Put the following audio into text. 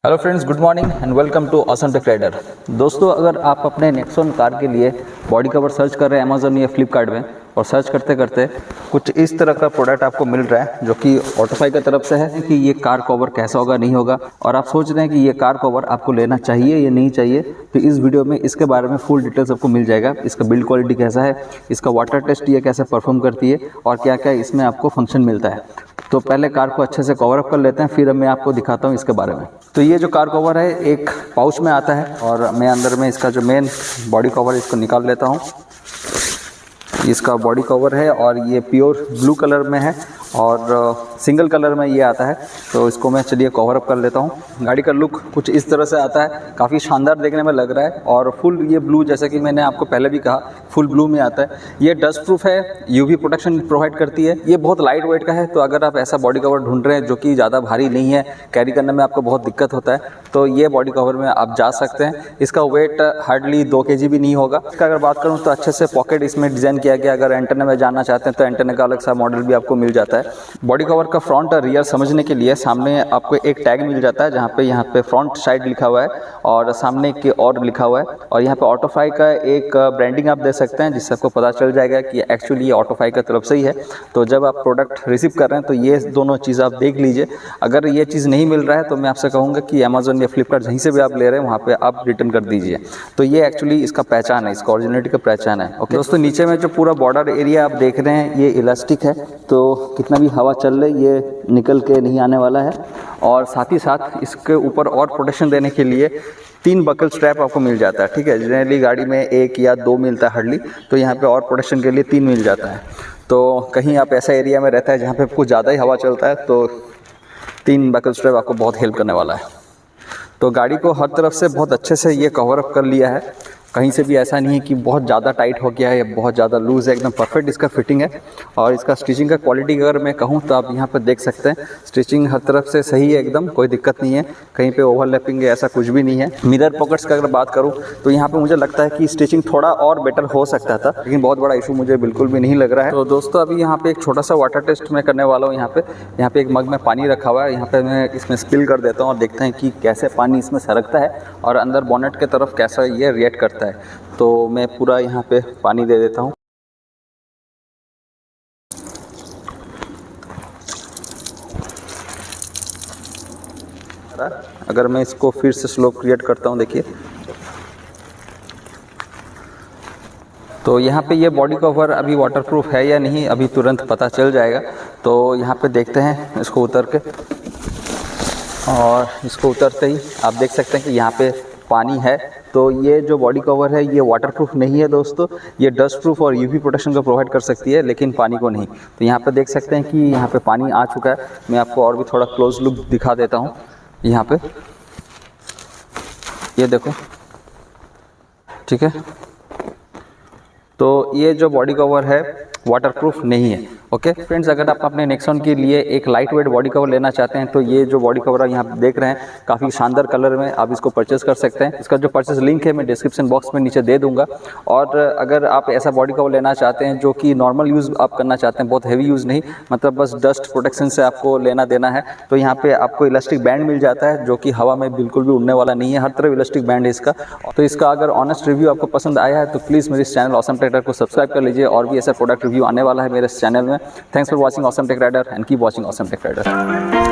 Hello friends, good morning and welcome to awesome tech rider. दोस्तों, अगर आप अपने नेक्सॉन कार के लिए बॉडी कवर सर्च कर रहे हैं अमेजोन या फ्लिपकार्ट में और सर्च करते करते कुछ इस तरह का प्रोडक्ट आपको मिल रहा है जो कि ऑटोफाई की तरफ से है कि ये कार कवर कैसा होगा नहीं होगा, और आप सोच रहे हैं कि ये कार कवर आपको लेना चाहिए या नहीं चाहिए, तो इस वीडियो में इसके बारे में फुल डिटेल्स आपको मिल जाएगा। इसका बिल्ड क्वालिटी कैसा है, इसका वाटर टेस्ट ये कैसे परफॉर्म करती है और क्या क्या इसमें आपको फंक्शन मिलता है। तो पहले कार को अच्छे से कवर अप कर लेते हैं, फिर मैं आपको दिखाता हूँ इसके बारे में। तो ये जो कार कवर है एक पाउच में आता है और मैं अंदर में इसका जो मेन बॉडी कवर इसको निकाल लेता हूँ। इसका बॉडी कवर है और ये प्योर ब्लू कलर में है और सिंगल कलर में ये आता है, तो इसको मैं चलिए कवर अप कर लेता हूँ। गाड़ी का लुक कुछ इस तरह से आता है, काफ़ी शानदार देखने में लग रहा है और फुल ये ब्लू, जैसा कि मैंने आपको पहले भी कहा, फुल ब्लू में आता है। ये डस्ट प्रूफ है, यूवी प्रोटेक्शन प्रोवाइड करती है। ये बहुत लाइट वेट का है, तो अगर आप ऐसा बॉडी कवर ढूंढ रहे हैं जो कि ज़्यादा भारी नहीं है, कैरी करने में आपको बहुत दिक्कत होता है, तो ये बॉडी कवर में आप जा सकते हैं। इसका वेट हार्डली 2 kg भी नहीं होगा। इसका अगर बात करूँ तो अच्छे से पॉकेट इसमें डिज़ाइन किया गया। अगर एंटेना में जाना चाहते हैं तो एंटेना का अलग सा मॉडल भी आपको मिल जाता है। बॉडी कवर का फ्रंट और रियर समझने के लिए सामने आपको एक टैग मिल जाता है, जहाँ पे फ्रंट साइड लिखा हुआ है और सामने की और लिखा हुआ है, और यहाँ पे ऑटोफाई का एक ब्रांडिंग आप दे सकते हैं, जिससे आपको पता चल जाएगा कि एक्चुअली ये ऑटोफाई की तरफ से ही है। तो जब आप प्रोडक्ट रिसीव कर रहे हैं तो ये दोनों चीज़ आप देख लीजिए। अगर ये चीज़ नहीं मिल रहा है तो मैं आपसे कहूँगा कि अमेजोन या फ्लिपकार्ट जहीं से भी आप ले रहे हैं वहाँ पे आप रिटर्न कर दीजिए। तो ये एक्चुअली इसका पहचान है, इसका ओरिजिनलिटी का पहचान है। ओके दोस्तों, नीचे में जो पूरा बॉर्डर एरिया आप देख रहे हैं ये इलास्टिक है, तो कितना भी हवा चल रही ये निकल के नहीं आने वाला है। और साथ ही साथ इसके ऊपर और प्रोटेक्शन देने के लिए 3 बकल स्ट्रैप आपको मिल जाता है। ठीक है, जनरली गाड़ी में 1 या 2 मिलता है हार्डली, तो यहाँ पे और प्रोटेक्शन के लिए 3 मिल जाता है। तो कहीं आप ऐसा एरिया में रहता है जहाँ पे कुछ ज़्यादा ही हवा चलता है तो 3 बकल स्ट्रैप आपको बहुत हेल्प करने वाला है। तो गाड़ी को हर तरफ से बहुत अच्छे से ये कवर अप कर लिया है, कहीं से भी ऐसा नहीं है कि बहुत ज़्यादा टाइट हो गया है या बहुत ज़्यादा लूज़ है, एकदम परफेक्ट इसका फिटिंग है। और इसका स्टिचिंग का क्वालिटी अगर मैं कहूँ तो आप यहाँ पर देख सकते हैं, स्टिचिंग हर तरफ से सही है, एकदम कोई दिक्कत नहीं है, कहीं पे ओवरलैपिंग ऐसा कुछ भी नहीं है। मिरर पॉकेट्स का अगर बात करूँ तो यहाँ पे मुझे लगता है कि स्टिचिंग थोड़ा और बेटर हो सकता था, लेकिन बहुत बड़ा इशू मुझे बिल्कुल भी नहीं लग रहा है। तो दोस्तों, अभी यहाँ पे एक छोटा सा वाटर टेस्ट मैं करने वाला हूँ। यहाँ पे एक मग में पानी रखा हुआ है, यहाँ पे मैं इसमें स्पिल कर देता हूँ और देखते हैं कि कैसे पानी इसमें सरकता है और अंदर बोनेट की तरफ कैसा ये रिएक्ट करता है। तो मैं पूरा यहाँ पे पानी दे देता हूँ। अगर मैं इसको फिर से स्लो क्रिएट करता हूँ, देखिए, तो यहाँ पे ये बॉडी कवर अभी वाटरप्रूफ है या नहीं अभी तुरंत पता चल जाएगा। तो यहाँ पे देखते हैं इसको उतर के, और इसको उतरते ही आप देख सकते हैं कि यहाँ पे पानी है। तो ये जो बॉडी कवर है ये वाटरप्रूफ नहीं है दोस्तों, ये डस्ट प्रूफ और यूवी प्रोटेक्शन को प्रोवाइड कर सकती है, लेकिन पानी को नहीं। तो यहाँ पे देख सकते हैं कि यहाँ पे पानी आ चुका है। मैं आपको और भी थोड़ा क्लोज लुक दिखा देता हूँ। यहाँ पे ये देखो, ठीक है। तो ये जो बॉडी कवर है वाटरप्रूफ नहीं है। ओके फ्रेंड्स, अगर आप अपने नेक्सॉन के लिए एक लाइट वेट बॉडी कवर लेना चाहते हैं तो ये जो बॉडी कवर आप यहाँ देख रहे हैं काफ़ी शानदार कलर में, आप इसको परचेस कर सकते हैं। इसका जो परचेस लिंक है मैं डिस्क्रिप्शन बॉक्स में नीचे दे दूंगा। और अगर आप ऐसा बॉडी कवर लेना चाहते हैं जो कि नॉर्मल यूज़ आप करना चाहते हैं, बहुत हैवी यूज़ नहीं, मतलब बस डस्ट प्रोटेक्शन से आपको लेना देना है, तो यहाँ पे आपको इलास्टिक बैंड मिल जाता है जो कि हवा में बिल्कुल भी उड़ने वाला नहीं है। हर तरफ इलास्टिक बैंड है इसका। तो इसका अगर ऑनेस्ट रिव्यू आपको पसंद आया है तो प्लीज़ मेरे इस चैनल ऑसम टेक राइडर को सब्सक्राइब कर लीजिए, और भी ऐसा प्रोडक्ट रिव्यू आने वाला है मेरे इस चैनल में। Thanks for watching Awesome Tech Rider and keep watching Awesome Tech Rider.